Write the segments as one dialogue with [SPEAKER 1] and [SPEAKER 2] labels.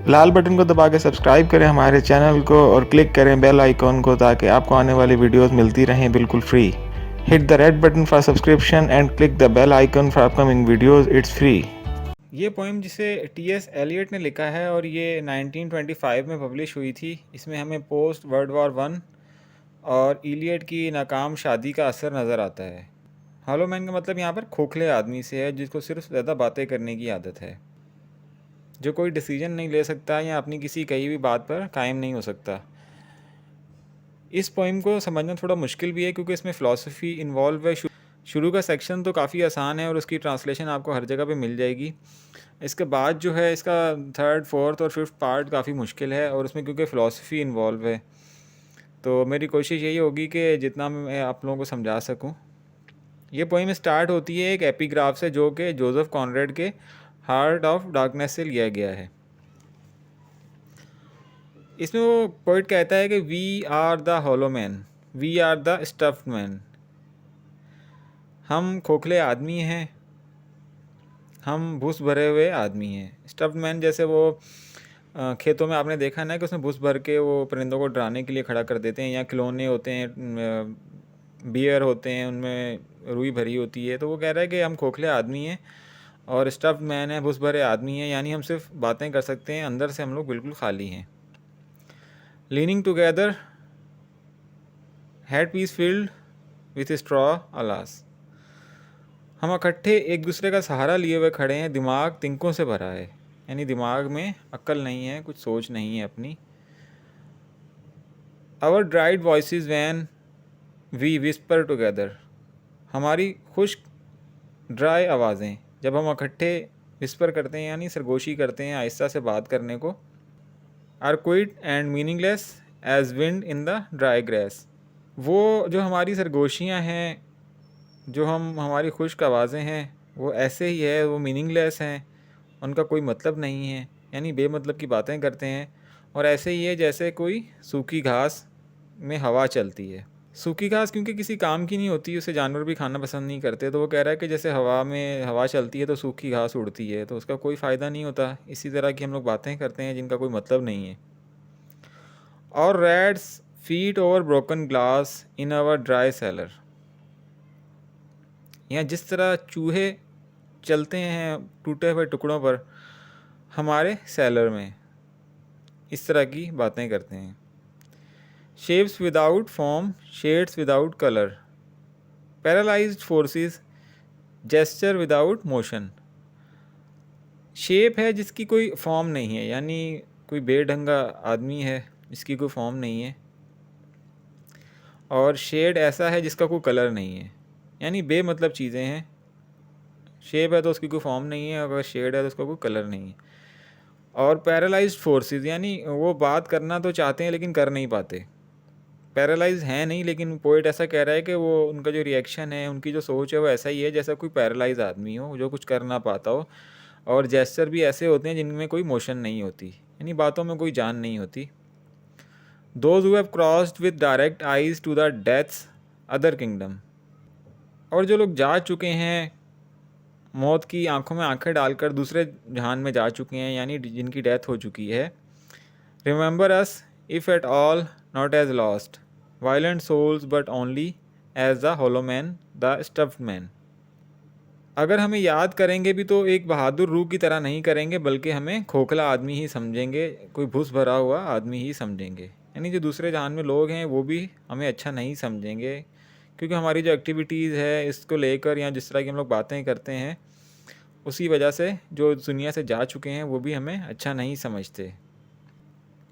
[SPEAKER 1] लाल button को दबा के सब्सक्राइब करें हमारे चैनल को और क्लिक करें बेल आइकॉन को ताकि आपको आने वाली वीडियोस मिलती रहें बिल्कुल free. Hit the red button for subscription and click the bell icon for upcoming videos, it's free. ये पोइम जिसे टी.एस. एलियट ने लिखा है और ये 1925 में पब्लिश हुई थी। इसमें हमें पोस्ट वर्ल्ड वॉर वन और इलियट की नाकाम शादी का असर नज़र आता है। हॉलो मैन का मतलब यहाँ पर खोखले आदमी से है जिसको सिर्फ ज़्यादा बातें करने की आदत है, जो कोई डिसीजन नहीं ले सकता या अपनी किसी कही भी बात पर कायम नहीं हो सकता। इस पोइम को समझना थोड़ा मुश्किल भी है क्योंकि इसमें फ़िलासफ़ी इन्वॉल्व है। शुरू का सेक्शन तो काफ़ी आसान है और उसकी ट्रांसलेशन आपको हर जगह पे मिल जाएगी। इसके बाद जो है इसका थर्ड, फोर्थ और फिफ्थ पार्ट काफ़ी मुश्किल है और उसमें क्योंकि फ़िलासफ़ी इन्वॉल्व है तो मेरी कोशिश यही होगी कि जितना मैं आप लोगों को समझा सकूं। ये पोइम स्टार्ट होती है एक एपिग्राफ से जो कि जोसेफ कॉनरेड के हार्ट ऑफ डार्कनेस से लिया गया है। इसमें वो पोइट कहता है कि we are the hollow man, we are the stuffed man. हम खोखले आदमी हैं, हम भूस भरे हुए आदमी हैं। स्टफ्ड मैन जैसे वो खेतों में आपने देखा ना कि उसमें भूस भर के वो परिंदों को डराने के लिए खड़ा कर देते हैं, या खिलौने होते हैं, बियर होते हैं, उनमें रुई भरी होती है। तो वो कह रहा है कि हम खोखले आदमी हैं और स्टफ्ड मैन है, भूस भरे आदमी हैं, यानी हम सिर्फ बातें कर सकते हैं, अंदर से हम लोग बिल्कुल खाली हैं। Leaning together headpiece filled with straw alas. हम इकट्ठे एक दूसरे का सहारा लिए हुए खड़े हैं, दिमाग तिनकों से भरा है, यानी दिमाग में अक्ल नहीं है, कुछ सोच नहीं है अपनी। Our dried voices when we whisper together. हमारी खुश्क ड्राई आवाज़ें जब हम इकट्ठे विस्पर करते हैं यानी सरगोशी करते हैं, आहिस्ता से बात करने को। Are quiet and meaningless as wind in the dry grass. वो जो हमारी सरगोशियाँ हैं, जो हमारी खुश्क आवाज़ें हैं, वो ऐसे ही है, वो मीनिंगलेस हैं, उनका कोई मतलब नहीं है, यानी बेमतलब की बातें करते हैं। और ऐसे ही है जैसे कोई सूखी घास में हवा चलती है। सूखी घास क्योंकि किसी काम की नहीं होती, उसे जानवर भी खाना पसंद नहीं करते, तो वो कह रहा है कि जैसे हवा में हवा चलती है तो सूखी घास उड़ती है, तो उसका कोई फ़ायदा नहीं होता। इसी तरह की हम लोग बातें करते हैं जिनका कोई मतलब नहीं है। और rats feet over broken glass in our dry cellar. या जिस तरह चूहे चलते हैं टूटे हुए टुकड़ों पर हमारे सेलर में, इस तरह की बातें करते हैं। Shapes without form, shades without colour, paralysed forces, gesture without motion. Shape है जिसकी कोई फॉर्म नहीं है, यानी कोई बेढंगा आदमी है जिसकी कोई फॉर्म नहीं है। और शेड ऐसा है जिसका कोई कलर नहीं है, यानी बेमतलब चीज़ें हैं। शेप है तो उसकी कोई फॉर्म नहीं है, अगर शेड है तो उसका कोई कलर नहीं है। और पैरालाइज्ड फोर्सेस, यानी वो बात करना तो चाहते हैं लेकिन कर नहीं पाते। पैरालाइज हैं नहीं, लेकिन पोइट ऐसा कह रहा है कि वो उनका जो रिएक्शन है, उनकी जो सोच है, वो ऐसा ही है जैसा कोई पैरालाइज आदमी हो जो कुछ कर ना पाता हो। और जेस्चर भी ऐसे होते हैं जिनमें कोई मोशन नहीं होती, यानी बातों में कोई जान नहीं होती। Those who have crossed with direct eyes to death's other other किंगडम। और जो लोग जा चुके हैं, मौत की आंखों में आंखें डालकर दूसरे जहान में जा चुके हैं, यानी जिनकी डेथ हो चुकी है। Remember us if at all not as lost violent souls but only as the hollow man the stuffed man. अगर हमें याद करेंगे भी तो एक बहादुर रूह की तरह नहीं करेंगे, बल्कि हमें खोखला आदमी ही समझेंगे, कोई भूस भरा हुआ आदमी ही समझेंगे। यानी जो दूसरे जहान में लोग हैं वो भी हमें अच्छा नहीं समझेंगे, क्योंकि हमारी जो एक्टिविटीज़ है इसको लेकर या जिस तरह की हम लोग बातें करते हैं, उसी वजह से जो दुनिया से जा चुके हैं वो भी हमें अच्छा नहीं समझते।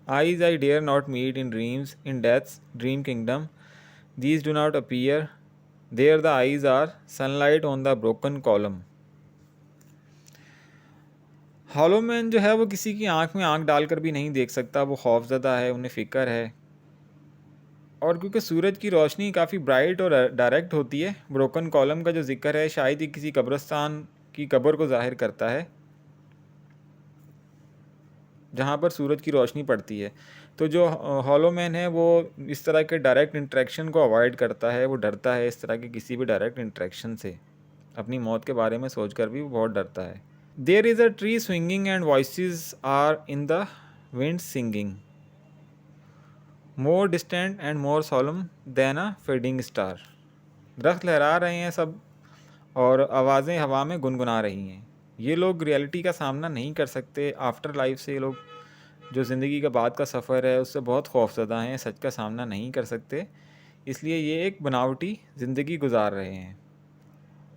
[SPEAKER 1] Eyes I dare not meet in dreams, in death's dream kingdom. These do not appear. There the eyes are sunlight on the broken column. Hollow man जो है वो किसी की आंख में आंख डालकर भी नहीं देख सकता, वो खौफज़दा है, उन्हें फ़िक्र है। और क्योंकि सूरज की रोशनी काफ़ी ब्राइट और डायरेक्ट होती है, ब्रोकन कॉलम का जो जिक्र है शायद ही किसी कब्रिस्तान की कब्र को ज़ाहिर करता है जहाँ पर सूरज की रोशनी पड़ती है। तो जो हॉलो मैन है वो इस तरह के डायरेक्ट इंटरेक्शन को अवॉइड करता है, वो डरता है इस तरह के किसी भी डायरेक्ट इंटरेक्शन से। अपनी मौत के बारे में सोचकर भी वो बहुत डरता है। There is a tree swinging and voices are in the wind singing, more distant and more solemn than a fading star. दरख्त लहरा रहे हैं सब और आवाज़ें हवा में गुनगुना रही हैं। ये लोग रियलिटी का सामना नहीं कर सकते। आफ्टर लाइफ से ये लोग जो ज़िंदगी का बाद का सफ़र है उससे बहुत खौफज़दा हैं, सच का सामना नहीं कर सकते, इसलिए ये एक बनावटी ज़िंदगी गुजार रहे हैं।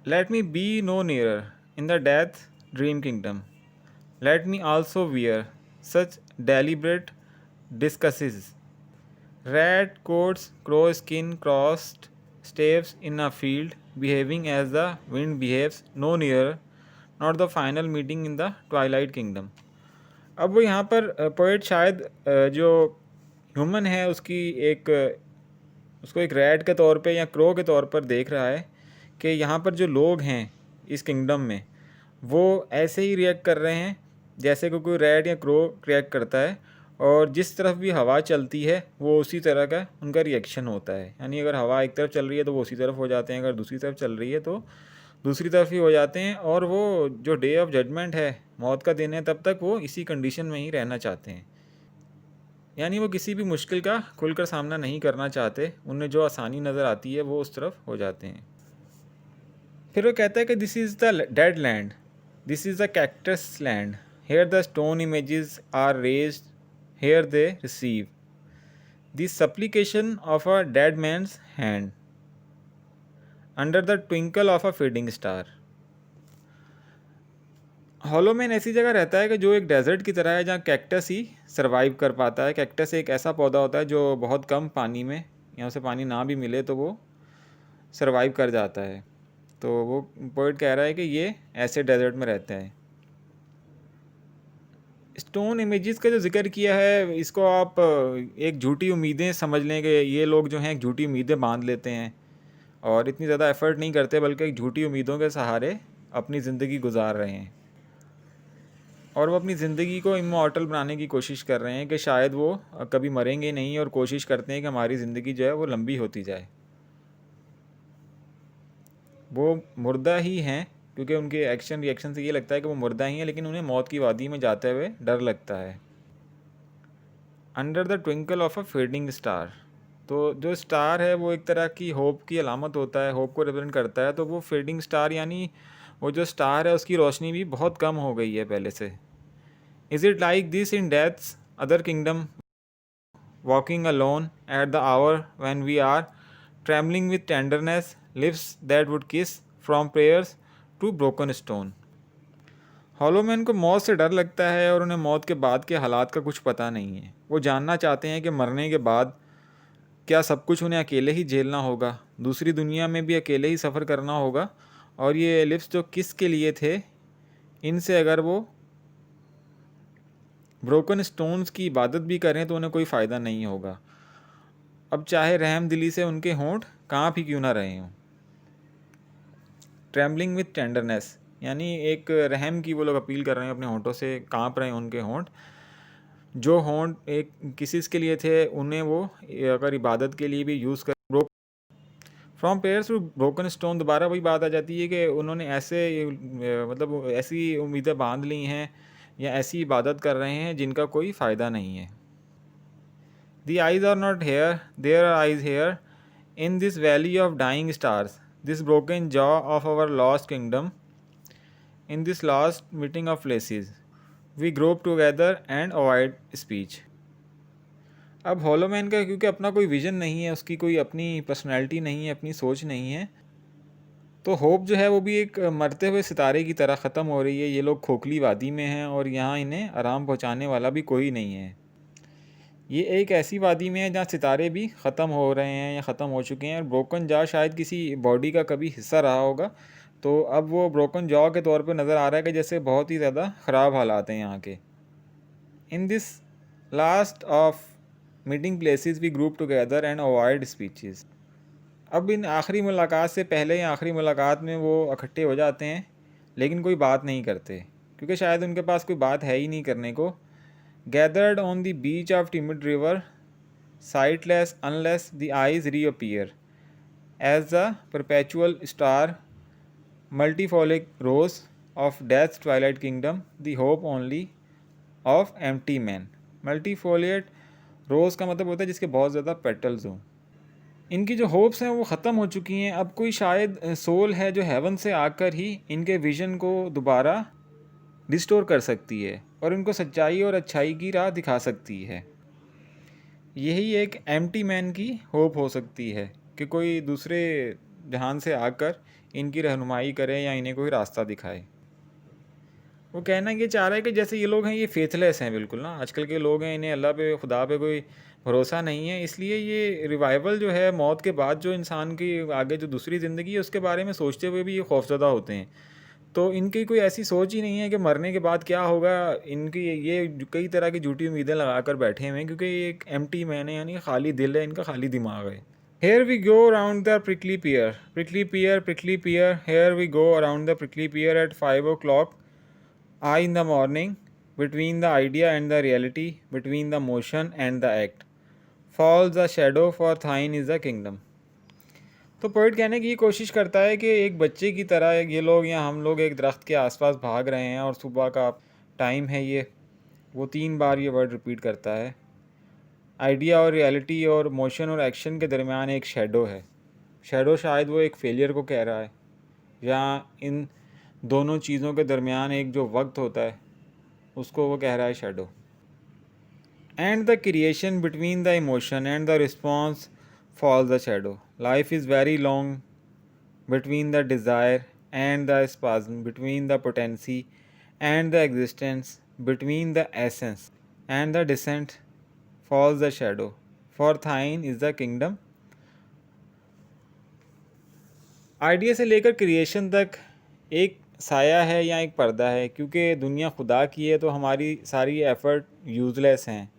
[SPEAKER 1] Let me be no nearer in the death dream kingdom, let me also wear such deliberate disguises, red coats, crow skin, crossed staves in a field, behaving as the wind behaves, no nearer, not the final meeting in the twilight kingdom। अब वो यहाँ पर poet शायद जो human है उसकी एक उसको एक रैट के तौर पे या क्रो के तौर पर देख रहा है कि यहाँ पर जो लोग हैं इस किंगडम में वो ऐसे ही रिएक्ट कर रहे हैं जैसे कि कोई रैट या क्रो रिएक्ट करता है, और जिस तरफ भी हवा चलती है वो उसी तरह का उनका रिएक्शन होता है। यानी अगर हवा एक तरफ चल रही है तो वो उसी तरफ हो जाते हैं, अगर दूसरी तरफ चल रही है तो दूसरी तरफ ही हो जाते हैं। और वो जो डे ऑफ जजमेंट है, मौत का दिन है, तब तक वो इसी कंडीशन में ही रहना चाहते हैं। यानी वो किसी भी मुश्किल का खुलकर सामना नहीं करना चाहते, उन्हें जो आसानी नज़र आती है वो उस तरफ हो जाते हैं। फिर वो कहता है कि this is the dead land, this is the cactus land, here the stone images are raised, here they receive the supplication of a dead man's hand under the twinkle of a fading star. Hollow man ऐसी जगह रहता है कि जो एक desert की तरह है, जहाँ कैक्टस ही सरवाइव कर पाता है। कैक्टस एक ऐसा पौधा होता है जो बहुत कम पानी में या उसे पानी ना भी मिले तो वो सरवाइव कर जाता है। तो वो पोइट कह रहा है कि ये ऐसे डेजर्ट में रहता है। स्टोन इमेजेस का जो जिक्र किया है, इसको आप एक झूठी उम्मीदें समझ लें कि ये लोग जो हैं एक झूठी उम्मीदें बांध लेते हैं और इतनी ज़्यादा एफ़र्ट नहीं करते, बल्कि एक झूठी उम्मीदों के सहारे अपनी ज़िंदगी गुजार रहे हैं और वो अपनी ज़िंदगी को इमॉर्टल बनाने की कोशिश कर रहे हैं कि शायद वो कभी मरेंगे नहीं, और कोशिश करते हैं कि हमारी ज़िंदगी जो है वो लंबी होती जाए। वो मुर्दा ही हैं क्योंकि उनके एक्शन रिएक्शन से ये लगता है कि वो मुर्दा ही हैं, लेकिन उन्हें मौत की वादी में जाते हुए डर लगता है। Under the twinkle of a fading star, तो जो स्टार है वो एक तरह की होप की अलामत होता है, होप को रिप्रेजेंट करता है। तो वो फेडिंग स्टार यानी वो जो स्टार है उसकी रोशनी भी बहुत कम हो गई है पहले से। Is it like this in death's other kingdom, walking alone at the hour when we are travelling with tenderness, lips that would kiss from prayers to broken stone. Hollow man को मौत से डर लगता है और उन्हें मौत के बाद के हालात का कुछ पता नहीं है। वो जानना चाहते हैं कि मरने के बाद क्या सब कुछ उन्हें अकेले ही झेलना होगा, दूसरी दुनिया में भी अकेले ही सफ़र करना होगा, और ये एलिप्स जो किस के लिए थे, इनसे अगर वो ब्रोकन स्टोन्स की इबादत भी करें तो उन्हें कोई फ़ायदा नहीं होगा, अब चाहे रहम दिली से उनके होंठ काँप ही क्यों ना रहे हों। ट्रैवलिंग विथ टेंडरनेस यानी एक रहम की वो लोग अपील कर रहे हैं, अपने होंठों से काँप रहे हैं उनके होंठ। जो होंठ एक किसी के लिए थे उन्हें वो अगर इबादत के लिए भी यूज़ कर, from prayers to broken stone, दोबारा वही बात आ जाती है कि उन्होंने ऐसे मतलब ऐसी उम्मीदें बांध ली हैं या ऐसी इबादत कर रहे हैं जिनका कोई फ़ायदा नहीं है। The eyes are not here, there are eyes here in this valley of dying stars, this broken jaw of our lost kingdom, in this last meeting of places we grope together and avoid speech. अब hollow man का क्योंकि अपना कोई vision नहीं है, उसकी कोई अपनी पर्सनैलिटी नहीं है, अपनी सोच नहीं है, तो होप जो है वो भी एक मरते हुए सितारे की तरह ख़त्म हो रही है। ये लोग खोखली वादी में हैं और यहाँ इन्हें आराम पहुँचाने वाला भी कोई नहीं है। ये एक ऐसी वादी में है जहाँ सितारे भी ख़त्म हो रहे हैं या ख़त्म हो चुके हैं, और ब्रोकन जॉ शायद किसी बॉडी का कभी हिस्सा रहा होगा, तो अब वो ब्रोकन जॉ के तौर पे नज़र आ रहा है कि जैसे बहुत ही ज़्यादा ख़राब हालात हैं यहाँ के। In this last of meeting places we group together and avoid speeches. अब इन आखिरी मुलाकात से पहले या आखिरी मुलाकात में वो इकट्ठे हो जाते हैं लेकिन कोई बात नहीं करते, क्योंकि शायद उनके पास कोई बात है ही नहीं करने को। Gathered on the beach of timid river, sightless unless the eyes reappear, as the perpetual star multifoliate rose of death twilight kingdom, the hope only of empty man. Multifoliate rose का मतलब होता है जिसके बहुत ज़्यादा पेटल्स हों। इनकी जो होप्स हैं वो ख़त्म हो चुकी हैं। अब कोई शायद सोल है जो हेवन से आकर ही इनके विज़न को दोबारा रिस्टोर कर सकती है और इनको सच्चाई और अच्छाई की राह दिखा सकती है। यही एक एम्प्टी मैन की होप हो सकती है कि कोई दूसरे जहान से आकर इनकी रहनुमाई करे या इन्हें कोई रास्ता दिखाए। वो कहना ये चाह रहा है कि जैसे ये लोग हैं ये फेथलेस हैं बिल्कुल ना, आजकल के लोग हैं, इन्हें अल्लाह पे खुदा पे कोई भरोसा नहीं है, इसलिए ये रिवाइवल जो है मौत के बाद जो इंसान की आगे जो दूसरी ज़िंदगी है उसके बारे में सोचते हुए भी ये खौफज़दा होते हैं। तो इनकी कोई ऐसी सोच ही नहीं है कि मरने के बाद क्या होगा। इनकी ये कई तरह की झूठी उम्मीदें लगा कर बैठे हुए हैं क्योंकि ये एक एम्प्टी मैन है, यानी खाली दिल है इनका, खाली दिमाग है। Here we go around the prickly pear, prickly pear, prickly pear. Here we go around the prickly pear at 5 o'clock. I in the morning, between the idea and the reality, between the motion and the act, falls the shadow, for thine is the kingdom. तो poet कहने की कोशिश करता है कि एक बच्चे की तरह ये लोग या हम लोग एक दरख्त के आसपास भाग रहे हैं और सुबह का टाइम है, ये वो 3 बार ये वर्ड रिपीट करता है। आइडिया और रियलिटी और मोशन और एक्शन के दरमियान एक शेडो है। शेडो शायद वो एक फेलियर को कह रहा है, या इन दोनों चीज़ों के दरमियान एक जो वक्त होता है उसको वो कह रहा है shadow. And the creation between the emotion and the response falls the shadow. Life is very long between the desire and the spasm, between the potency and the existence, between the essence and the descent falls the shadow, for thine is the kingdom. Idea से लेकर creation तक एक साया है या एक पर्दा है, क्योंकि दुनिया खुदा की है तो हमारी सारी एफ़र्ट यूज़लेस हैं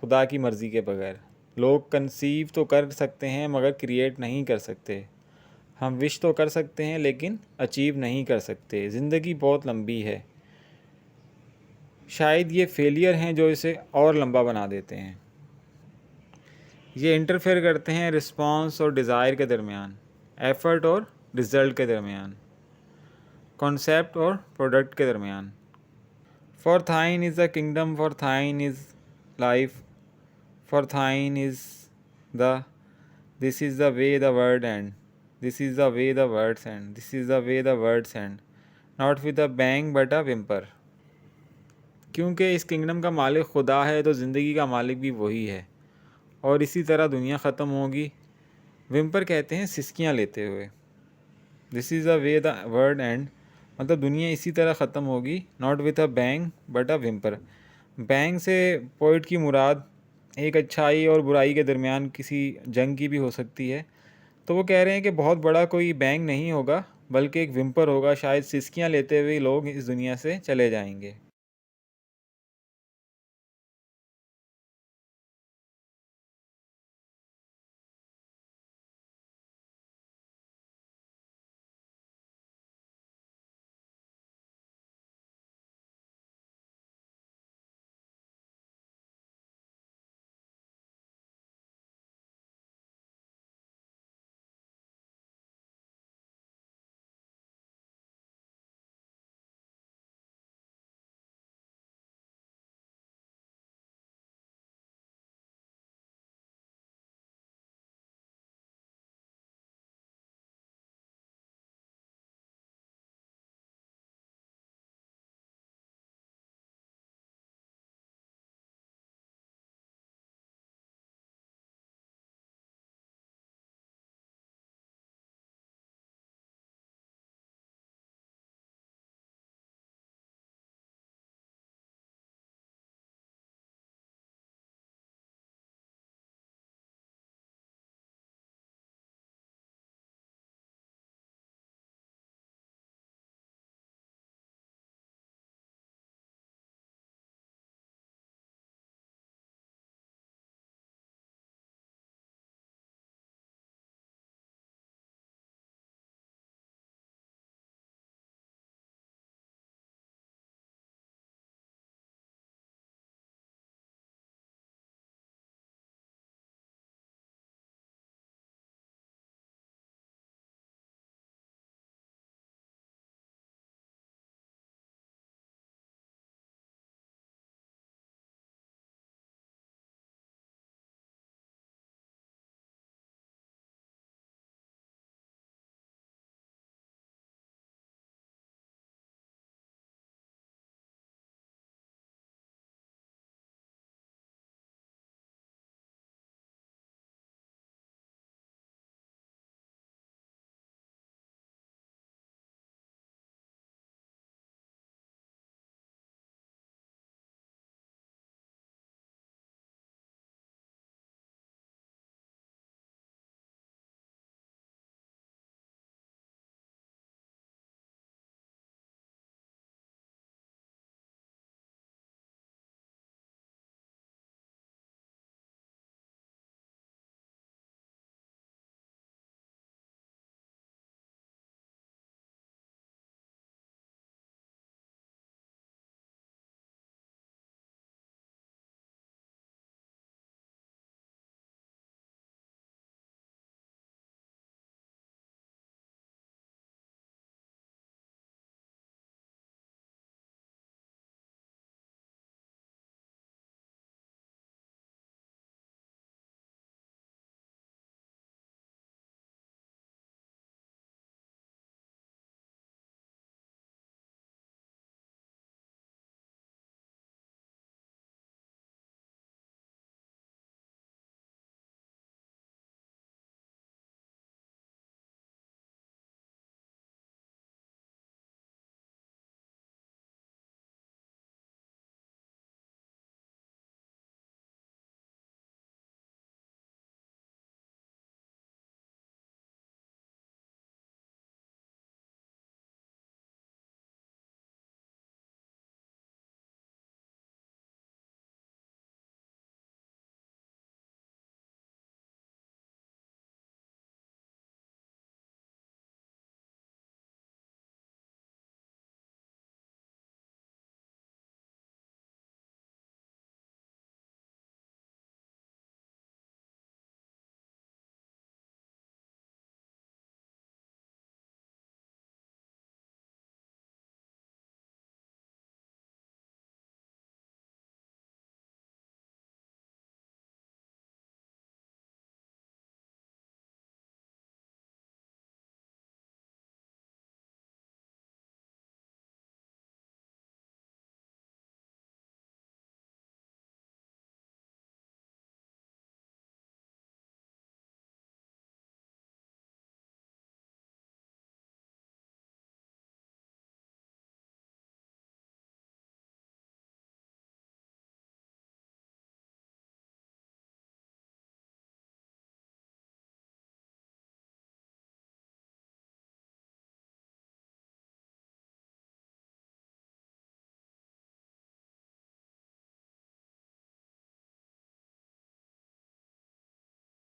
[SPEAKER 1] खुदा की मर्ज़ी के बगैर। लोग कंसीव तो कर सकते हैं मगर क्रिएट नहीं कर सकते। हम विश तो कर सकते हैं लेकिन अचीव नहीं कर सकते। ज़िंदगी बहुत लंबी है, शायद ये फेलियर हैं जो इसे और लंबा बना देते हैं। ये इंटरफेयर करते हैं रिस्पॉन्स और डिज़ायर के दरमियान, एफ़र्ट और रिज़ल्ट के दरमियान, कॉन्सेप्ट और प्रोडक्ट के दरमियान। For thine is the kingdom, for thine is life, for thine is the, this is the way the word and, this is the way the words and, this is the way the words and, not with a bang but a whimper. क्योंकि इस kingdom का मालिक खुदा है तो ज़िंदगी का मालिक भी वही है, और इसी तरह दुनिया ख़त्म होगी। विम्पर कहते हैं सिसकियाँ लेते हुए। This is the way the word and, मतलब दुनिया इसी तरह ख़त्म होगी, not with a bang but a whimper. Bang से पोइट की मुराद एक अच्छाई और बुराई के दरमियान किसी जंग की भी हो सकती है। तो वो कह रहे हैं कि बहुत बड़ा कोई बैंग नहीं होगा बल्कि एक विम्पर होगा, शायद सिसकियाँ लेते हुए लोग इस दुनिया से चले जाएंगे।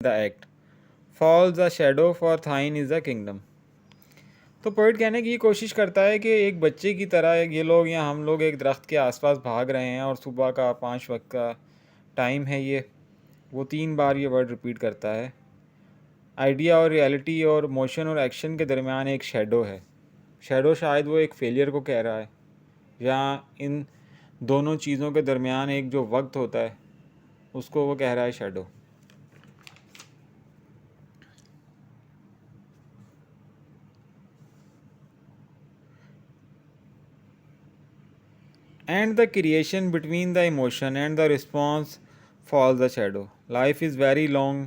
[SPEAKER 1] The act falls the shadow for thine is the kingdom. तो पोइट कहने की कोशिश करता है कि एक बच्चे की तरह ये लोग या हम लोग एक दरख्त के आसपास भाग रहे हैं और सुबह का 5 वक्त का टाइम है ये, वो 3 बार ये वर्ड रिपीट करता है। आइडिया और रियलिटी और मोशन और एक्शन के दरमियान एक शेडो है। शेडो शायद वो एक फेलियर को कह रहा है, या इन दोनों चीज़ों के दरमियान एक जो वक्त होता है उसको वो कह रहा है shadow. And the creation between the emotion and the response falls the shadow. Life is very long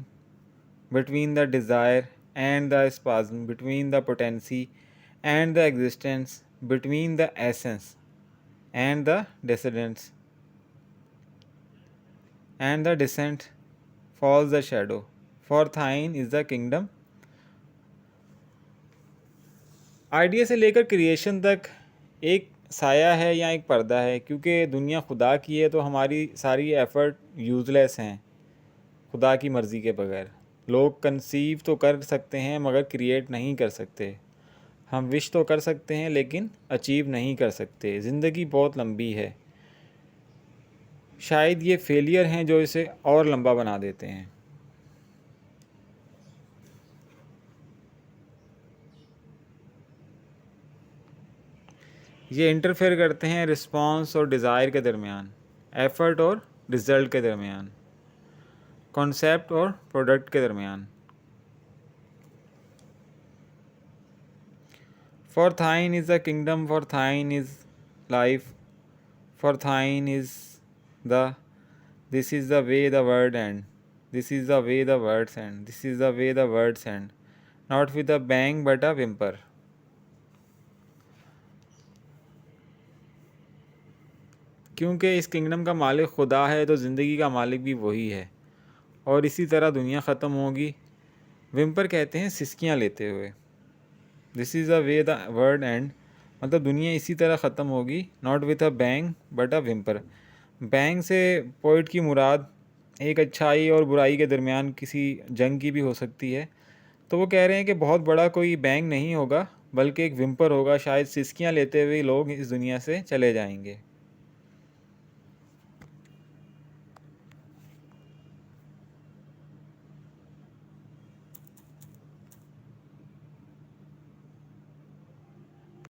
[SPEAKER 1] between the desire and the spasm, between the potency and the existence, between the essence and the descendants. And the descent falls the shadow. For thine is the kingdom. Idea से लेकर creation तक एक साया है या एक पर्दा है, क्योंकि दुनिया खुदा की है तो हमारी सारी एफ़र्ट यूज़लेस हैं खुदा की मर्ज़ी के बगैर। लोग कंसीव तो कर सकते हैं मगर क्रिएट नहीं कर सकते। हम विश तो कर सकते हैं लेकिन अचीव नहीं कर सकते। ज़िंदगी बहुत लंबी है, शायद ये फेलियर हैं जो इसे और लंबा बना देते हैं। ये इंटरफेयर करते हैं रिस्पॉन्स और डिज़ायर के दरमियान, एफ़र्ट और रिज़ल्ट के दरमियान, कॉन्सेप्ट और प्रोडक्ट के दरमियान। For thine is the kingdom, for thine is life, for thine is the this is the way the word and, this is the way the words and, this is the way the words and, not with a bang but a whimper. क्योंकि इस kingdom का मालिक खुदा है तो ज़िंदगी का मालिक भी वही है, और इसी तरह दुनिया ख़त्म होगी। विम्पर कहते हैं सिसकियाँ लेते हुए। This is the way the word and, मतलब दुनिया इसी तरह ख़त्म होगी, not with a bang but a whimper. Bang से पोइट की मुराद एक अच्छाई और बुराई के दरमियान किसी जंग की भी हो सकती है। तो वो कह रहे हैं कि बहुत बड़ा कोई बैंग नहीं होगा बल्कि एक विम्पर होगा, शायद सिसकियाँ लेते हुए लोग इस दुनिया से चले जाएंगे।